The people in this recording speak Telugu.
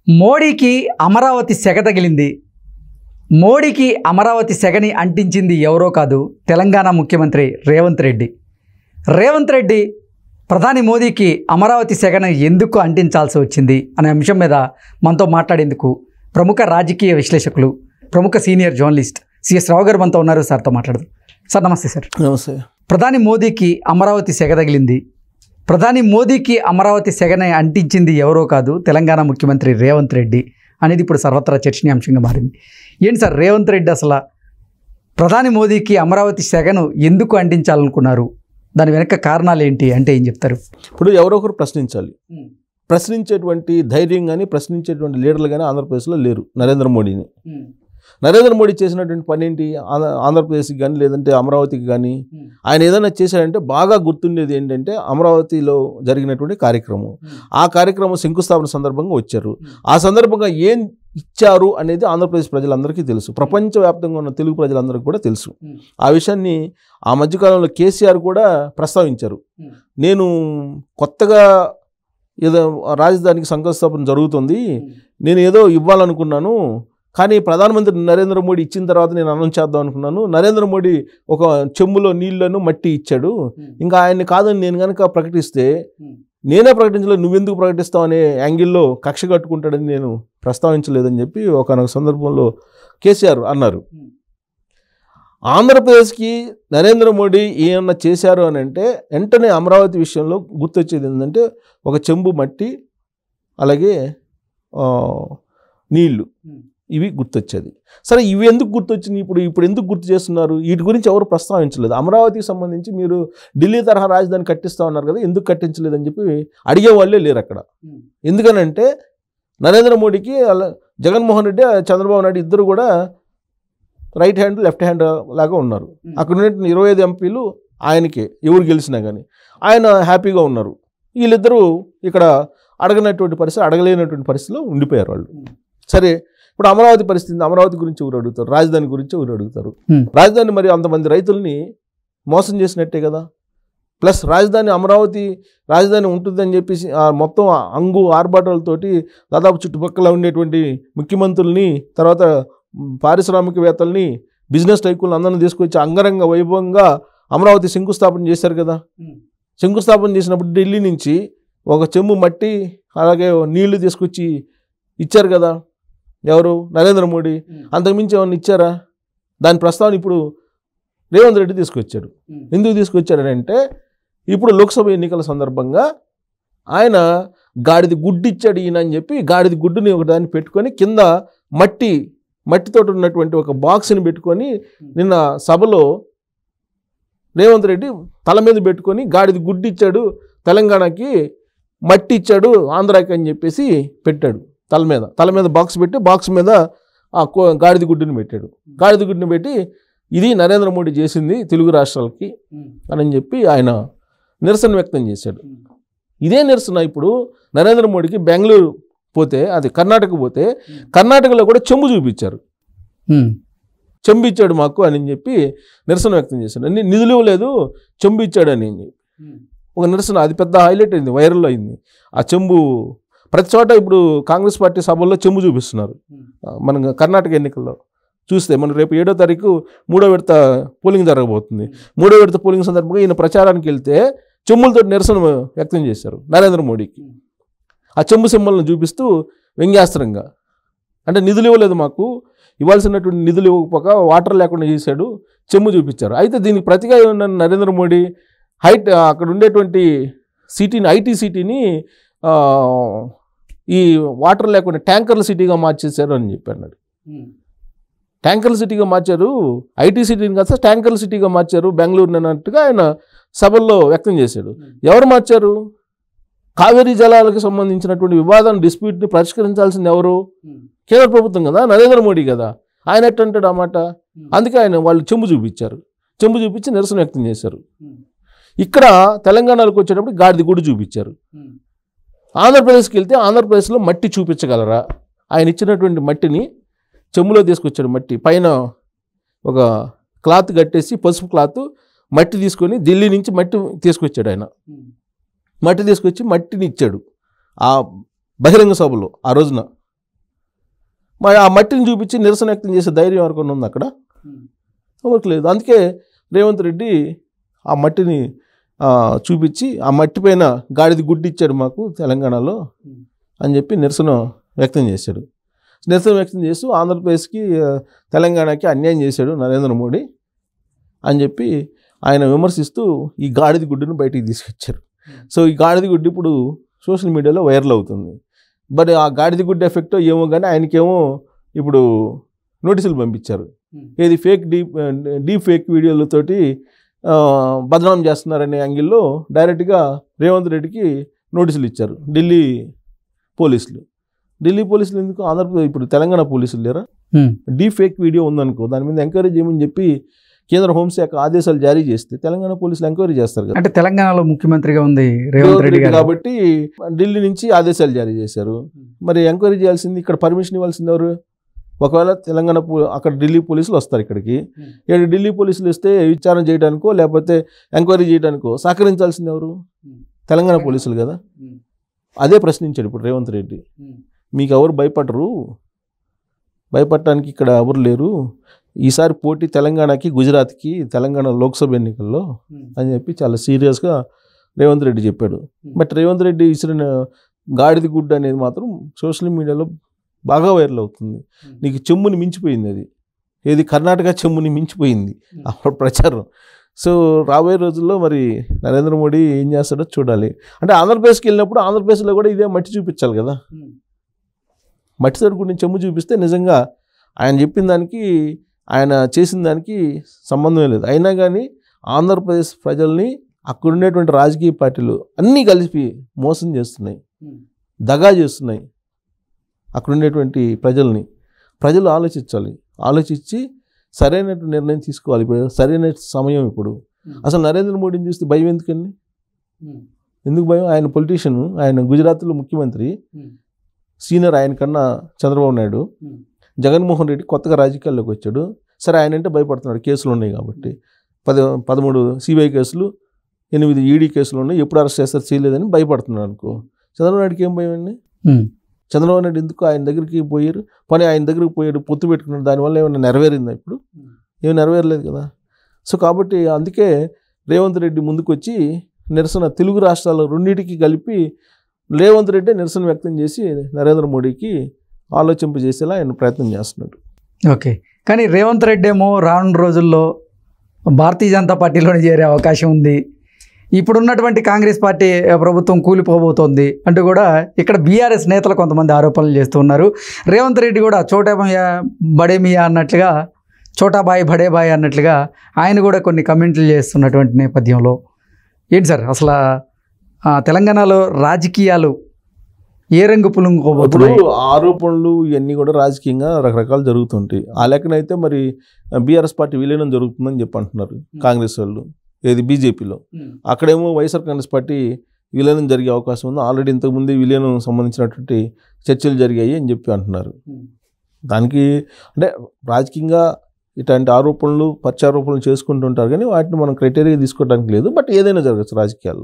మోడీకి అమరావతి సెగ తగిలింది. మోడీకి అమరావతి సెగని అంటించింది ఎవరో కాదు, తెలంగాణ ముఖ్యమంత్రి రేవంత్ రెడ్డి. రేవంత్ రెడ్డి ప్రధాని మోదీకి అమరావతి సెగను ఎందుకు అంటించాల్సి వచ్చింది అనే అంశం మీద మనతో మాట్లాడేందుకు ప్రముఖ రాజకీయ విశ్లేషకులు, ప్రముఖ సీనియర్ జర్నలిస్ట్ సిఎస్ రావు గారు మనతో ఉన్నారు. సార్తో మాట్లాడదాం. సార్ నమస్తే. సార్ నమస్తే. ప్రధాని మోదీకి అమరావతి సెగ తగిలింది. ప్రధాని మోదీకి అమరావతి సెగని అంటించింది ఎవరో కాదు, తెలంగాణ ముఖ్యమంత్రి రేవంత్ రెడ్డి అనేది ఇప్పుడు సర్వత్రా చర్చనీయాంశంగా మారింది. ఏంటి సార్, రేవంత్ రెడ్డి అసలు ప్రధాని మోదీకి అమరావతి సెగను ఎందుకు అంటించాలనుకున్నారు? దాని వెనక కారణాలు ఏంటి అంటే ఏం చెప్తారు? ఇప్పుడు ఎవరో ఒకరు ప్రశ్నించాలి. ప్రశ్నించేటువంటి ధైర్యం కానీ ప్రశ్నించేటువంటి లీడర్లు కానీ ఆంధ్రప్రదేశ్లో లేరు. నరేంద్ర మోడీ చేసినటువంటి పని ఏంటి? ఆంధ్రప్రదేశ్కి కానీ లేదంటే అమరావతికి కానీ ఆయన ఏదైనా చేశాడంటే బాగా గుర్తుండేది ఏంటంటే అమరావతిలో జరిగినటువంటి కార్యక్రమం. ఆ కార్యక్రమం శంకుస్థాపన సందర్భంగా వచ్చారు. ఆ సందర్భంగా ఏం ఇచ్చారు అనేది ఆంధ్రప్రదేశ్ ప్రజలందరికీ తెలుసు, ప్రపంచవ్యాప్తంగా ఉన్న తెలుగు ప్రజలందరికీ కూడా తెలుసు. ఆ విషయాన్ని ఆ మధ్యకాలంలో కేసీఆర్ కూడా ప్రస్తావించారు. నేను కొత్తగా ఏదో రాజధానికి శంకుస్థాపన జరుగుతుంది, నేను ఏదో ఇవ్వాలనుకున్నాను, కానీ ప్రధానమంత్రి నరేంద్ర మోడీ ఇచ్చిన తర్వాత నేను అనౌన్స్ చేద్దాం అనుకున్నాను. నరేంద్ర మోడీ ఒక చెంబులో నీళ్లను మట్టి ఇచ్చాడు, ఇంకా ఆయన్ని కాదని నేను కనుక ప్రకటిస్తే నేనే ప్రకటించలేదు, నువ్వెందుకు ప్రకటిస్తావు అనే యాంగిల్లో కక్ష కట్టుకుంటాడని నేను ప్రస్తావించలేదని చెప్పి ఒకనొక సందర్భంలో కేసీఆర్ అన్నారు. ఆంధ్రప్రదేశ్కి నరేంద్ర మోడీ ఏమన్నా చేశారు అని అంటే వెంటనే అమరావతి విషయంలో గుర్తొచ్చేది ఏంటంటే ఒక చెంబు మట్టి, అలాగే నీళ్లు, ఇవి గుర్తొచ్చేది. సరే, ఇవి ఎందుకు గుర్తొచ్చినాయి? ఇప్పుడు ఎందుకు గుర్తు చేస్తున్నారు? వీటి గురించి ఎవరు ప్రస్తావించలేదు. అమరావతికి సంబంధించి మీరు ఢిల్లీ తరహా రాజధాని కట్టిస్తా ఉన్నారు కదా, ఎందుకు కట్టించలేదని చెప్పి అడిగే వాళ్ళే లేరు అక్కడ. ఎందుకనంటే నరేంద్ర మోడీకి జగన్మోహన్ రెడ్డి, చంద్రబాబు నాయుడు ఇద్దరు కూడా రైట్ హ్యాండ్ లెఫ్ట్ హ్యాండ్ లాగా ఉన్నారు. అక్కడ ఉన్న 25 ఎంపీలు ఆయనకే, ఎవరు గెలిచినా కానీ ఆయన హ్యాపీగా ఉన్నారు. వీళ్ళిద్దరూ ఇక్కడ అడగలేనటువంటి పరిస్థితిలో ఉండిపోయారు వాళ్ళు. సరే, ఇప్పుడు అమరావతి పరిస్థితి, అమరావతి గురించి ఎవరు అడుగుతారు? రాజధాని గురించి ఎవరు అడుగుతారు? రాజధాని మరి అంతమంది రైతుల్ని మోసం చేసినట్టే కదా. ప్లస్ అమరావతి రాజధాని ఉంటుందని చెప్పేసి మొత్తం ఆర్భాటాలతోటి దాదాపు చుట్టుపక్కల ఉండేటువంటి ముఖ్యమంత్రుల్ని, తర్వాత పారిశ్రామికవేత్తల్ని, బిజినెస్ టైకుల్ని అందరిని తీసుకొచ్చి అంగరంగ వైభవంగా అమరావతి శంకుస్థాపన చేశారు కదా. శంకుస్థాపన చేసినప్పుడు ఢిల్లీ నుంచి ఒక చెంబు మట్టి, అలాగే నీళ్లు తీసుకొచ్చి ఇచ్చారు కదా ఎవరు? నరేంద్ర మోడీ. అంతకుమించి ఏమన్నా ఇచ్చారా? దాని ప్రస్తావన ఇప్పుడు రేవంత్ రెడ్డి తీసుకొచ్చాడు. ఎందుకు తీసుకొచ్చాడంటే ఇప్పుడు లోక్సభ ఎన్నికల సందర్భంగా ఆయన గాడిది గుడ్డు ఇచ్చాడు ఈయన అని చెప్పి గాడిది గుడ్డుని ఒకదాన్ని పెట్టుకొని కింద మట్టితో ఉన్నటువంటి ఒక బాక్స్ని పెట్టుకొని నిన్న సభలో రేవంత్ రెడ్డి తల మీద పెట్టుకొని గాడిది గుడ్డు ఇచ్చాడు తెలంగాణకి, మట్టి ఇచ్చాడు ఆంధ్రాకి అని చెప్పేసి పెట్టాడు. తల మీద బాక్స్ పెట్టి బాక్స్ మీద ఆ గాడిద గుడ్డుని పెట్టాడు. గాడిద గుడ్డుని పెట్టి ఇది నరేంద్ర మోడీ చేసింది తెలుగు రాష్ట్రాలకి అని చెప్పి ఆయన నిరసన వ్యక్తం చేశాడు. ఇదే నిరసన ఇప్పుడు నరేంద్ర మోడీకి బెంగళూరు పోతే, అది కర్ణాటక పోతే, కర్ణాటకలో కూడా చెంబు చూపించారు. చెంబు ఇచ్చాడు మాకు అని చెప్పి నిరసన వ్యక్తం చేశాడు. నిధులు ఇవ్వలేదు, చెంబు ఇచ్చాడని ఒక నిరసన, అది పెద్ద హైలైట్ అయింది, వైరల్ అయింది. ఆ చెంబు ప్రతి చోట ఇప్పుడు కాంగ్రెస్ పార్టీ సభల్లో చెంబు చూపిస్తున్నారు. మన కర్ణాటక ఎన్నికల్లో చూస్తే మనం రేపు 7వ తారీఖు 3వ విడత పోలింగ్ జరగబోతుంది. 3వ విడత పోలింగ్ సందర్భంగా ఈయన ప్రచారానికి వెళ్తే చెంబులతో నిరసన వ్యక్తం చేశారు నరేంద్ర మోడీకి. ఆ చెంబు సింబల్ను చూపిస్తూ వ్యంగ్యాస్త్రంగా, అంటే నిధులు ఇవ్వలేదు మాకు, ఇవ్వాల్సినటువంటి నిధులు ఇవ్వకపోక వాటర్ లేకుండా చేశాడు, చెంబు చూపించారు. అయితే దీనికి ప్రతిగా ఉన్న నరేంద్ర మోడీ అక్కడ ఉండేటువంటి ఐటీ సిటీని ఈ వాటర్ లేకుండా ట్యాంకర్ల సిటీగా మార్చేశారు అని చెప్పారు. ట్యాంకర్ల సిటీగా మార్చారు, ఐటీ సిటీని కాస్త ట్యాంకర్ల సిటీగా మార్చారు బెంగళూరు అన్నట్టుగా ఆయన సభల్లో వ్యక్తం చేశాడు. ఎవరు మార్చారు? కావేరీ జలాలకు సంబంధించినటువంటి వివాదాన్ని, డిస్ప్యూట్ని పరిష్కరించాల్సింది ఎవరు? కేంద్ర ప్రభుత్వం కదా, నరేంద్ర మోడీ కదా. ఆయన ఎట్టంటాడు ఆ మాట? అందుకే వాళ్ళు చెంబు చూపించి నిరసన వ్యక్తం చేశారు. ఇక్కడ తెలంగాణలోకి వచ్చేటప్పుడు గాడిద గుడ్డు చూపించారు. ఆంధ్రప్రదేశ్కి వెళ్తే ఆంధ్రప్రదేశ్లో మట్టి చూపించగలరా? ఆయన ఇచ్చినటువంటి మట్టిని చెంబులో తీసుకొచ్చాడు. మట్టి పైన ఒక క్లాత్ కట్టేసి, పసుపు క్లాత్, మట్టి తీసుకొని ఢిల్లీ నుంచి మట్టి తీసుకొచ్చాడు ఆయన. మట్టి తీసుకొచ్చి మట్టిని ఇచ్చాడు ఆ బహిరంగ సభలో ఆ రోజున. మరి ఆ మట్టిని చూపించి నిరసన వ్యక్తం చేసే ధైర్యం ఎవరికైనా ఉంది అక్కడ? ఎవరికి లేదు. అందుకే రేవంత్ రెడ్డి ఆ మట్టిని చూపించి ఆ మట్టి పైన గాడిద గుడ్డి ఇచ్చాడు మాకు తెలంగాణలో అని చెప్పి నిరసన వ్యక్తం చేశాడు. నిరసన వ్యక్తం చేస్తూ ఆంధ్రప్రదేశ్కి తెలంగాణకి అన్యాయం చేశాడు నరేంద్ర మోడీ అని చెప్పి ఆయన విమర్శిస్తూ ఈ గాడిద గుడ్డును బయటికి తీసుకొచ్చారు. సో ఈ గాడిద గుడ్డు ఇప్పుడు సోషల్ మీడియాలో వైరల్ అవుతుంది. బట్ ఆ గాడిద గుడ్డు ఎఫెక్ట్ ఏమో కానీ ఆయనకేమో ఇప్పుడు నోటీసులు పంపించారు. ఏది డీప్ ఫేక్ వీడియోలతోటి బదనాం చేస్తున్నారనే యాంగిల్లో డైరెక్ట్గా రేవంత్ రెడ్డికి నోటీసులు ఇచ్చారు ఢిల్లీ పోలీసులు. ఢిల్లీ పోలీసులు ఎందుకు? ఆంధ్రప్రదేశ్ ఇప్పుడు తెలంగాణ పోలీసులు లేరా? డీప్ ఫేక్ వీడియో ఉందనుకో దాని మీద ఎంక్వైరీ చేయమని చెప్పి కేంద్ర హోంశాఖ ఆదేశాలు జారీ చేస్తే తెలంగాణ పోలీసులు ఎంక్వైరీ చేస్తారు కదా. అంటే తెలంగాణలో ముఖ్యమంత్రిగా ఉంది రేవంత్ రెడ్డి కాబట్టి ఢిల్లీ నుంచి ఆదేశాలు జారీ చేశారు. మరి ఎంక్వైరీ చేయాల్సింది, ఇక్కడ పర్మిషన్ ఇవ్వాల్సింది ఎవరు? ఒకవేళ తెలంగాణ అక్కడ ఢిల్లీ పోలీసులు వస్తారు ఇక్కడికి, ఇక్కడ ఢిల్లీ పోలీసులు వస్తే విచారణ చేయడానికో లేకపోతే ఎంక్వైరీ చేయడానికో సహకరించాల్సింది ఎవరు? తెలంగాణ పోలీసులు కదా. అదే ప్రశ్నించాడు ఇప్పుడు రేవంత్ రెడ్డి. మీకు ఎవరు భయపడరు, భయపడటానికి ఇక్కడ ఎవరు లేరు, ఈసారి పోటీ తెలంగాణకి గుజరాత్కి తెలంగాణ లోక్సభ ఎన్నికల్లో అని చెప్పి చాలా సీరియస్గా రేవంత్ రెడ్డి చెప్పాడు. బట్ రేవంత్ రెడ్డి ఇచ్చిన గాడిద గుడ్డ అనేది మాత్రం సోషల్ మీడియాలో బాగా వైరల్ అవుతుంది. నీకు చెమ్ముని మించిపోయింది అది. ఏది కర్ణాటక చెమ్ముని మించిపోయింది అప్పుడు ప్రచారం. సో రాబోయే రోజుల్లో మరి నరేంద్ర మోడీ ఏం చేస్తాడో చూడాలి. అంటే ఆంధ్రప్రదేశ్కి వెళ్ళినప్పుడు ఆంధ్రప్రదేశ్లో కూడా ఇదే మట్టి చూపించాలి కదా. మట్టి తోటి గురించి చెమ్ము చూపిస్తే నిజంగా ఆయన చెప్పిన దానికి ఆయన చేసిన దానికి సంబంధమే లేదు. అయినా కానీ ఆంధ్రప్రదేశ్ ప్రజల్ని అక్కడ ఉండేటువంటి రాజకీయ పార్టీలు అన్నీ కలిపి మోసం చేస్తున్నాయి, దగా చేస్తున్నాయి. అక్కడ ఉండేటువంటి ప్రజలు ఆలోచించాలి, ఆలోచించి సరైనటువంటి నిర్ణయం తీసుకోవాలి. ఇప్పుడు సరైన సమయం ఇప్పుడు. అసలు నరేంద్ర మోడీని చూస్తే భయం ఎందుకండి? ఎందుకు భయం? ఆయన పొలిటీషియన్, ఆయన గుజరాత్లో ముఖ్యమంత్రి, సీనియర్ ఆయన కన్నా చంద్రబాబు నాయుడు. జగన్మోహన్ రెడ్డి కొత్తగా రాజకీయాల్లోకి వచ్చాడు. సరే ఆయన అంటే భయపడుతున్నాడు, కేసులు ఉన్నాయి కాబట్టి. 13 సిబిఐ కేసులు, 8 ఈడీ కేసులు ఉన్నాయి, ఎప్పుడు అరెస్ట్ చేస్తారు చేయలేదని భయపడుతున్నాడు అనుకో. చంద్రబాబు నాయుడుకి ఏం భయం అండి? చంద్రబాబు నాయుడు ఎందుకు ఆయన దగ్గరికి పోయారు? ఆయన దగ్గరికి పోయాడు, పొత్తు పెట్టుకున్నాడు, దానివల్ల ఏమైనా నెరవేరిందా? ఇప్పుడు ఏమి నెరవేరలేదు కదా. సో కాబట్టి అందుకే రేవంత్ రెడ్డి ముందుకు వచ్చి నిరసన తెలుగు రాష్ట్రాలు రెండింటికి కలిపి రేవంత్ రెడ్డి నిరసన వ్యక్తం చేసి నరేంద్ర మోడీకి ఆలోచింపజేసేలా ఆయన ప్రయత్నం చేస్తున్నాడు. ఓకే, కానీ రేవంత్ రెడ్డి ఏమో రానున్న రోజుల్లో భారతీయ జనతా పార్టీలోనే చేరే అవకాశం ఉంది, ఇప్పుడున్నటువంటి కాంగ్రెస్ పార్టీ ప్రభుత్వం కూలిపోబోతోంది అంటూ కూడా ఇక్కడ బీఆర్ఎస్ నేతలు కొంతమంది ఆరోపణలు చేస్తూ ఉన్నారు. రేవంత్ రెడ్డి కూడా చోటామియా బడేమియా అన్నట్లుగా, చోటాబాయ్ బడేబాయ్ అన్నట్లుగా ఆయన కూడా కొన్ని కమెంట్లు చేస్తున్నటువంటి నేపథ్యంలో ఏంటి సార్ అసలు తెలంగాణలో రాజకీయాలు ఏ రంగు పులుంగుకోబోతున్నాయి? ఆరోపణలు ఇవన్నీ కూడా రాజకీయంగా రకరకాలు జరుగుతుంటాయి. ఆ లెక్కనైతే మరి బీఆర్ఎస్ పార్టీ విలీనం జరుగుతుందని చెప్పి అంటున్నారు కాంగ్రెస్ వాళ్ళు. ఏది బీజేపీలో, అక్కడేమో వైఎస్ఆర్ కాంగ్రెస్ పార్టీ విలీనం జరిగే అవకాశం ఉంది. ఆల్రెడీ ఇంతకుముందే విలీనం సంబంధించినటువంటి చర్చలు జరిగాయి అని చెప్పి అంటున్నారు. దానికి అంటే రాజకీయంగా ఇట్లాంటి ఆరోపణలు ప్రత్యారోపణలు చేసుకుంటుంటారు, కానీ వాటిని మనం క్రైటీరియా తీసుకోవడానికి లేదు. బట్ ఏదైనా జరగచ్చు రాజకీయాల్లో.